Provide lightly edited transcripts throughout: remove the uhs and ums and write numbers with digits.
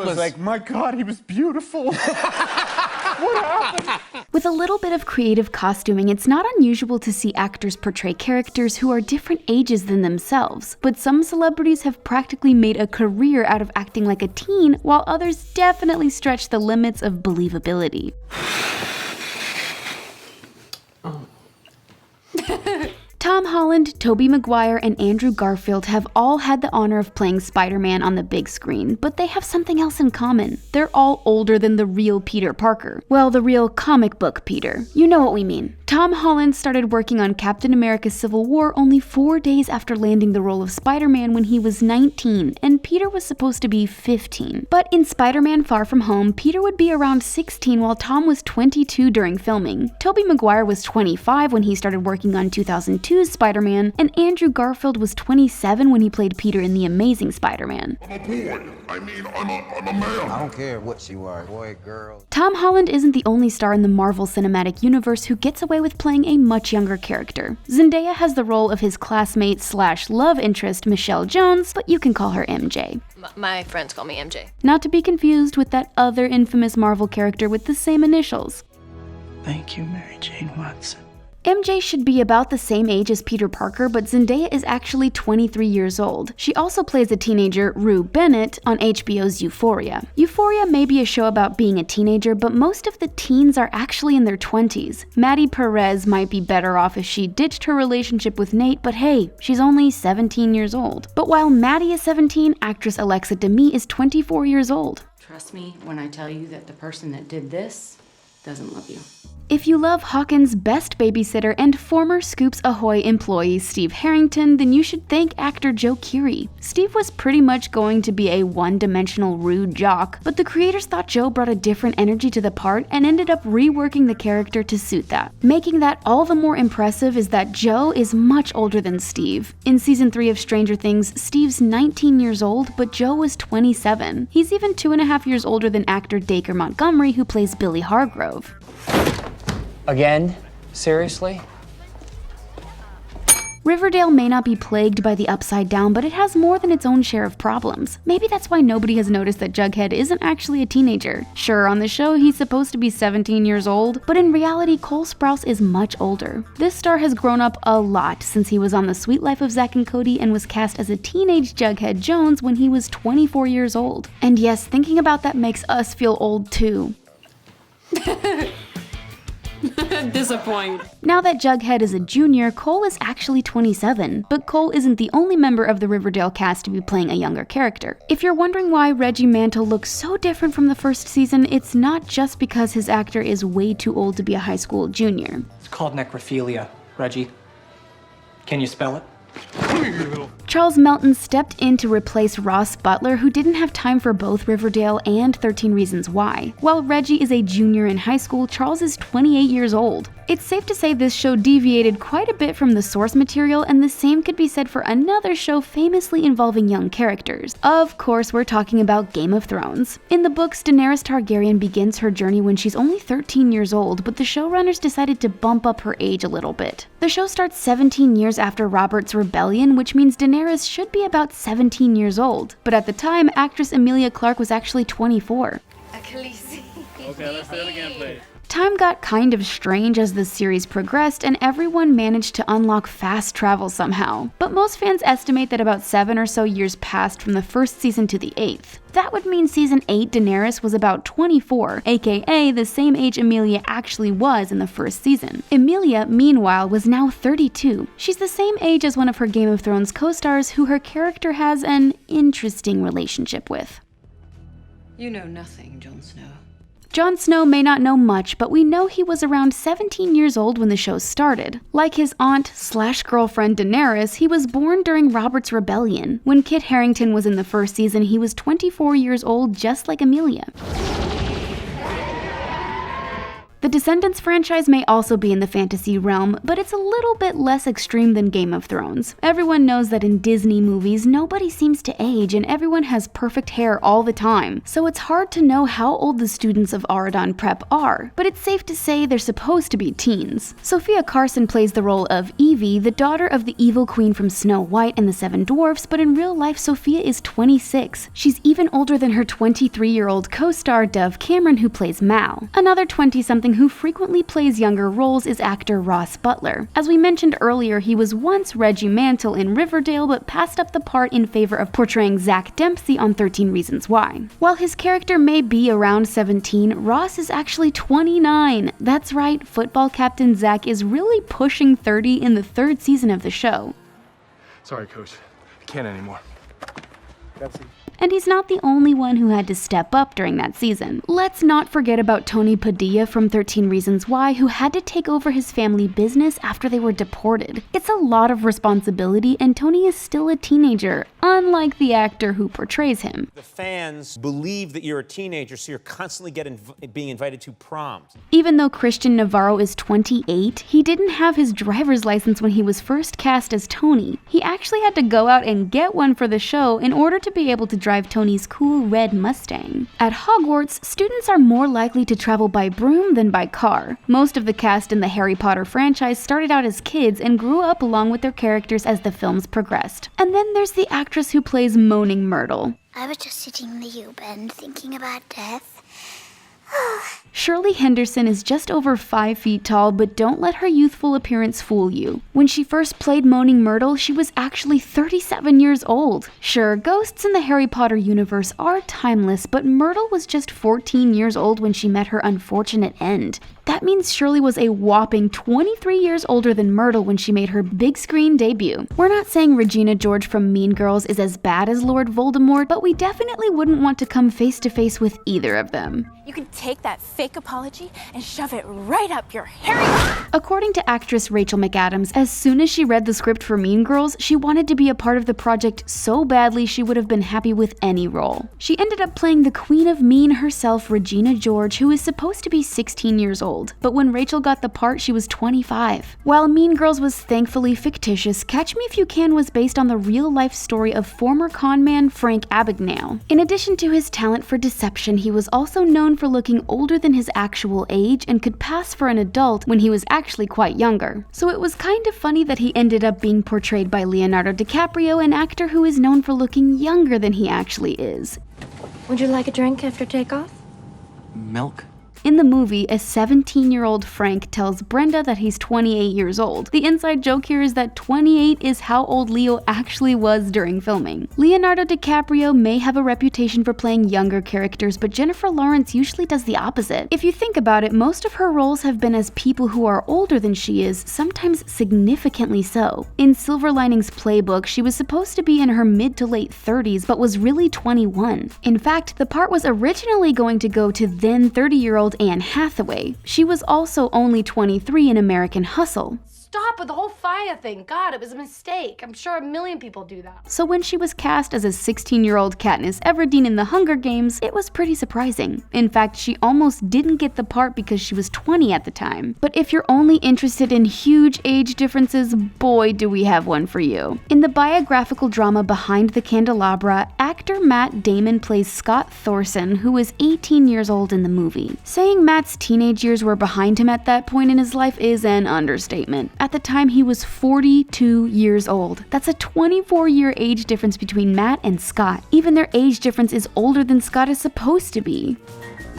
I was like, my God, he was beautiful. What happened? With a little bit of creative costuming, it's not unusual to see actors portray characters who are different ages than themselves, but some celebrities have practically made a career out of acting like a teen, while others definitely stretch the limits of believability. Tom Holland, Tobey Maguire, and Andrew Garfield have all had the honor of playing Spider-Man on the big screen, but they have something else in common. They're all older than the real Peter Parker. Well, the real comic book Peter. You know what we mean. Tom Holland started working on Captain America: Civil War only 4 days after landing the role of Spider-Man when he was 19, and Peter was supposed to be 15. But in Spider-Man: Far From Home, Peter would be around 16 while Tom was 22 during filming. Tobey Maguire was 25 when he started working on 2002's Spider-Man, and Andrew Garfield was 27 when he played Peter in The Amazing Spider-Man. I'm a boy. I mean, I'm a man. I don't care what you are, boy, girl. Tom Holland isn't the only star in the Marvel Cinematic Universe who gets away with playing a much younger character. Zendaya has the role of his classmate / love interest Michelle Jones, but you can call her MJ. My friends call me MJ. Not to be confused with that other infamous Marvel character with the same initials. Thank you, Mary Jane Watson. MJ should be about the same age as Peter Parker, but Zendaya is actually 23 years old. She also plays a teenager, Rue Bennett, on HBO's Euphoria. Euphoria may be a show about being a teenager, but most of the teens are actually in their 20s. Maddie Perez might be better off if she ditched her relationship with Nate, but hey, she's only 17 years old. But while Maddie is 17, actress Alexa Demie is 24 years old. Trust me when I tell you that the person that did this doesn't love you. If you love Hawkins' best babysitter and former Scoops Ahoy employee Steve Harington, then you should thank actor Joe Keery. Steve was pretty much going to be a one-dimensional rude jock, but the creators thought Joe brought a different energy to the part and ended up reworking the character to suit that. Making that all the more impressive is that Joe is much older than Steve. In season 3 of Stranger Things, Steve's 19 years old, but Joe was 27. He's even 2.5 years older than actor Dacre Montgomery, who plays Billy Hargrove. Again? Seriously? Riverdale may not be plagued by the Upside Down, but it has more than its own share of problems. Maybe that's why nobody has noticed that Jughead isn't actually a teenager. Sure, on the show he's supposed to be 17 years old, but in reality Cole Sprouse is much older. This star has grown up a lot since he was on The Sweet Life of Zack and Cody and was cast as a teenage Jughead Jones when he was 24 years old. And yes, thinking about that makes us feel old too. Disappoint. Now that Jughead is a junior, Cole is actually 27, but Cole isn't the only member of the Riverdale cast to be playing a younger character. If you're wondering why Reggie Mantle looks so different from the first season, it's not just because his actor is way too old to be a high school junior. It's called necrophilia, Reggie. Can you spell it? Charles Melton stepped in to replace Ross Butler, who didn't have time for both Riverdale and 13 Reasons Why. While Reggie is a junior in high school, Charles is 28 years old. It's safe to say this show deviated quite a bit from the source material, and the same could be said for another show famously involving young characters. Of course, we're talking about Game of Thrones. In the books, Daenerys Targaryen begins her journey when she's only 13 years old, but the showrunners decided to bump up her age a little bit. The show starts 17 years after Robert's rebellion, which means Daenerys should be about 17 years old. But at the time, actress Emilia Clarke was actually 24. Okay, let's do it again, please. Time got kind of strange as the series progressed, and everyone managed to unlock fast travel somehow. But most fans estimate that about 7 or so years passed from the first season to the 8th. That would mean season 8 Daenerys was about 24, aka the same age Emilia actually was in the first season. Emilia, meanwhile, was now 32. She's the same age as one of her Game of Thrones co-stars who her character has an interesting relationship with. You know nothing, Jon Snow. Jon Snow may not know much, but we know he was around 17 years old when the show started. Like his aunt/girlfriend Daenerys, he was born during Robert's Rebellion. When Kit Harington was in the first season, he was 24 years old, just like Emilia. The Descendants franchise may also be in the fantasy realm, but it's a little bit less extreme than Game of Thrones. Everyone knows that in Disney movies, nobody seems to age and everyone has perfect hair all the time, so it's hard to know how old the students of Auradon Prep are, but it's safe to say they're supposed to be teens. Sophia Carson plays the role of Evie, the daughter of the evil queen from Snow White and the Seven Dwarfs, but in real life Sophia is 26. She's even older than her 23-year-old co-star Dove Cameron, who plays Mal. Another 20-something who frequently plays younger roles is actor Ross Butler. As we mentioned earlier, he was once Reggie Mantle in Riverdale, but passed up the part in favor of portraying Zach Dempsey on 13 Reasons Why. While his character may be around 17, Ross is actually 29. That's right, football captain Zach is really pushing 30 in the 3rd season of the show. Sorry, Coach. I can't anymore. And he's not the only one who had to step up during that season. Let's not forget about Tony Padilla from 13 Reasons Why, who had to take over his family business after they were deported. It's a lot of responsibility, and Tony is still a teenager, unlike the actor who portrays him. The fans believe that you're a teenager, so you're constantly being invited to proms. Even though Christian Navarro is 28, he didn't have his driver's license when he was first cast as Tony. He actually had to go out and get one for the show in order to be able to drive Tony's cool red Mustang. At Hogwarts, students are more likely to travel by broom than by car. Most of the cast in the Harry Potter franchise started out as kids and grew up along with their characters as the films progressed. And then there's the actress who plays Moaning Myrtle. I was just sitting in the U-bend thinking about death. Shirley Henderson is just over 5 feet tall, but don't let her youthful appearance fool you. When she first played Moaning Myrtle, she was actually 37 years old. Sure, ghosts in the Harry Potter universe are timeless, but Myrtle was just 14 years old when she met her unfortunate end. That means Shirley was a whopping 23 years older than Myrtle when she made her big screen debut. We're not saying Regina George from Mean Girls is as bad as Lord Voldemort, but we definitely wouldn't want to come face to face with either of them. You can take that fake apology and shove it right up your hairy... According to actress Rachel McAdams, as soon as she read the script for Mean Girls, she wanted to be a part of the project so badly she would have been happy with any role. She ended up playing the Queen of Mean herself, Regina George, who is supposed to be 16 years old. But when Rachel got the part, she was 25. While Mean Girls was thankfully fictitious, Catch Me If You Can was based on the real-life story of former conman Frank Abagnale. In addition to his talent for deception, he was also known for looking older than his actual age and could pass for an adult when he was actually quite younger. So it was kind of funny that he ended up being portrayed by Leonardo DiCaprio, an actor who is known for looking younger than he actually is. Would you like a drink after takeoff? Milk? In the movie, a 17-year-old Frank tells Brenda that he's 28 years old. The inside joke here is that 28 is how old Leo actually was during filming. Leonardo DiCaprio may have a reputation for playing younger characters, but Jennifer Lawrence usually does the opposite. If you think about it, most of her roles have been as people who are older than she is, sometimes significantly so. In Silver Linings Playbook, she was supposed to be in her mid to late 30s, but was really 21. In fact, the part was originally going to go to then 30-year-old Anne Hathaway. She was also only 23 in American Hustle. Stop with the whole fire thing. God, it was a mistake. I'm sure a million people do that. So when she was cast as a 16-year-old Katniss Everdeen in The Hunger Games, it was pretty surprising. In fact, she almost didn't get the part because she was 20 at the time. But if you're only interested in huge age differences, boy do we have one for you. In the biographical drama Behind the Candelabra, actor Matt Damon plays Scott Thorson, who is 18 years old in the movie. Saying Matt's teenage years were behind him at that point in his life is an understatement. At the time, he was 42 years old. That's a 24-year age difference between Matt and Scott. Even their age difference is older than Scott is supposed to be.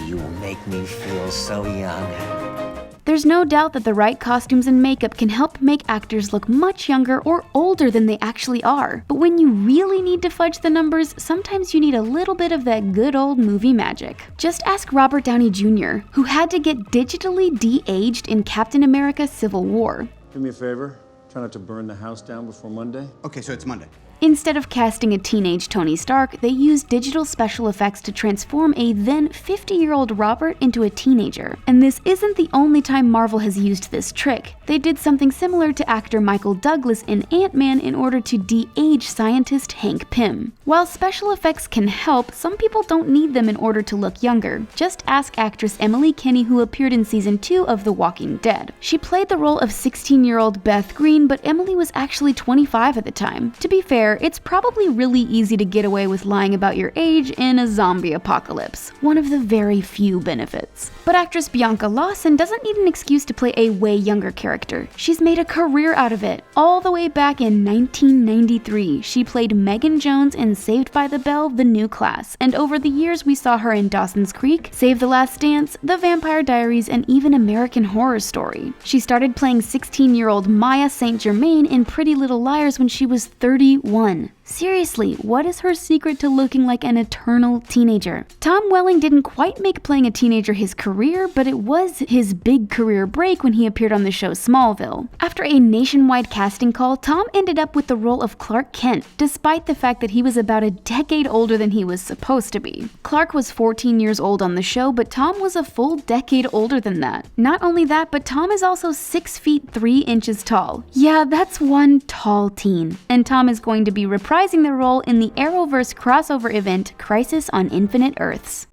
You make me feel so young. There's no doubt that the right costumes and makeup can help make actors look much younger or older than they actually are. But when you really need to fudge the numbers, sometimes you need a little bit of that good old movie magic. Just ask Robert Downey Jr., who had to get digitally de-aged in Captain America: Civil War. Do me a favor, try not to burn the house down before Monday. Okay, so it's Monday. Instead of casting a teenage Tony Stark, they used digital special effects to transform a then 50-year-old Robert into a teenager. And this isn't the only time Marvel has used this trick. They did something similar to actor Michael Douglas in Ant-Man in order to de-age scientist Hank Pym. While special effects can help, some people don't need them in order to look younger. Just ask actress Emily Kinney, who appeared in season 2 of The Walking Dead. She played the role of 16-year-old Beth Green, but Emily was actually 25 at the time. To be fair, it's probably really easy to get away with lying about your age in a zombie apocalypse, one of the very few benefits. But actress Bianca Lawson doesn't need an excuse to play a way younger character. She's made a career out of it. All the way back in 1993, she played Megan Jones in Saved by the Bell: The New Class, and over the years we saw her in Dawson's Creek, Save the Last Dance, The Vampire Diaries, and even American Horror Story. She started playing 16-year-old Maya St. Germain in Pretty Little Liars when she was 31. Seriously, what is her secret to looking like an eternal teenager? Tom Welling didn't quite make playing a teenager his career, but it was his big career break when he appeared on the show Smallville. After a nationwide casting call, Tom ended up with the role of Clarke Kent, despite the fact that he was about a decade older than he was supposed to be. Clarke was 14 years old on the show, but Tom was a full decade older than that. Not only that, but Tom is also 6 feet 3 inches tall. Yeah, that's one tall teen. And Tom is going to be reprising the role in the Arrowverse crossover event Crisis on Infinite Earths.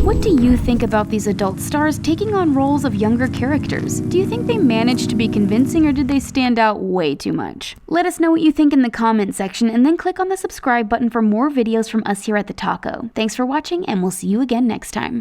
What do you think about these adult stars taking on roles of younger characters? Do you think they managed to be convincing, or did they stand out way too much? Let us know what you think in the comment section, and then click on the subscribe button for more videos from us here at The Taco. Thanks for watching, and we'll see you again next time.